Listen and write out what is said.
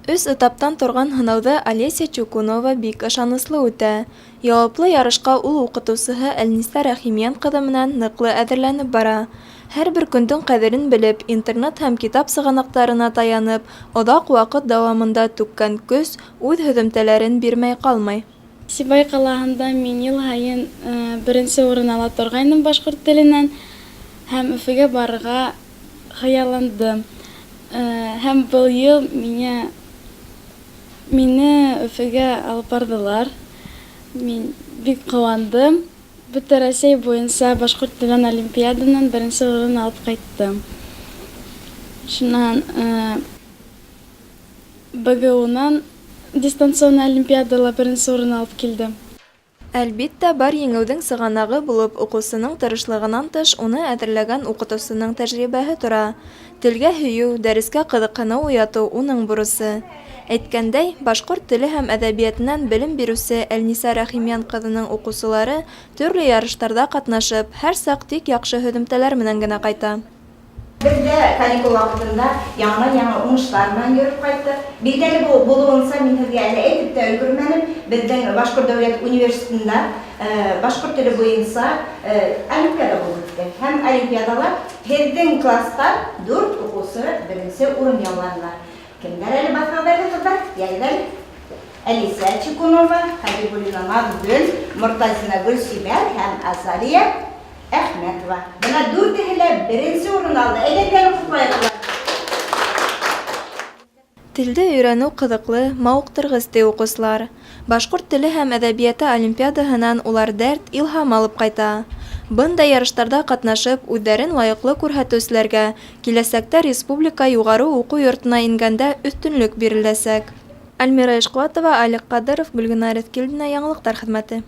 Өс этаптан торган һынауҙы Олеся Чукунова бик ышаныслы үтә. Яуаплы ярышҡа ул уҡытыусыһы Әлниса Рәхимйән ҡыҙы менән ныҡлы әҙерләнеп бара. Һәр бер көндөң ҡәҙерен белеп, интернет һәм китап сығанаҡтарына таянып, оҙаҡ ваҡыт дауамында түккән көс үҙ һөҙөмтәләрен бирмәй ҡалмай. Сибай ҡалаһында мин йыл һайын беренсе урын ала торғайным башҡорт теленән һәм Өфөгә барырға хыялландым. Һәм был йыл мине Өфөгә алып бардылар. Мин бик ҡыуандым. Бөтә Рәсәй буйынса башҡорт телен олимпиаданан беренсе урын алып ҡайттым. Шунан БГУ-нан дистанционный олимпиадала беренсе урын алып килдем. Әлбиттә, бар еңеүҙең сығанағы булып уҡыусының тырышлығынан тыш уны әҙерләгән уҡытыусының тәжрибәһе тора. Телгә һөйөү, дәрескә ҡыҙыҡһыныу уятыу уның бурысы. Әйткәндәй, башҡорт теле һәм әҙәбиәтенән белем биреүсе Әлниса Рәхимйән ҡыҙының уҡыусылары төрлө ярыштарҙа ҡатнашып, һәр саҡ тик яҡшы һөҙөмтәләр менән генә ҡайта. Беҙҙә каникул ваҡытында яңы уңыштар менән йөрөп ҡайттык. Билдәле булыуынса, мин һеҙгә әле әйтеп тә өлгөрмәнем. Беҙҙең Башҡорт дәүләт университетында башҡорт теле буйынса олимпиада булып үтте. Һәм олимпиадала һеҙҙең класста 4 уҡыусы беренсе урын яуланылар. Кемдәр әле баҫмаҙҙарҙы ҡыҙҙар? Йәйҙәр Әлиса Чукунова, Хәбибуллина Наҙгөл, Мортазина Гөлсибәр һәм Азалия Әхмәтова. Бына 4-һе лә беренсе урын алды. Әйҙәгән уҡытмайыҡлар. Телде өйрәнеү ҡыҙыҡлы, мауыҡтырғыс ти уҡыусылар. Башҡорт теле һәм әҙәбиәте олимпиадаһынан улар дәрт, илһам алып ҡайта. Бындай ярыштарҙа ҡатнашып, үҙҙәрен лайыҡлы күрһәтеүселәргә киләсәктә республика юғары уҡыу йортона ингәндә өҫтөнлөк биреләсәк. Альмира Ишҡыуатова, Алик Ҡадыров, Гөлгөнә Рәҙкилдина, Яңылыҡтар хеҙмәте.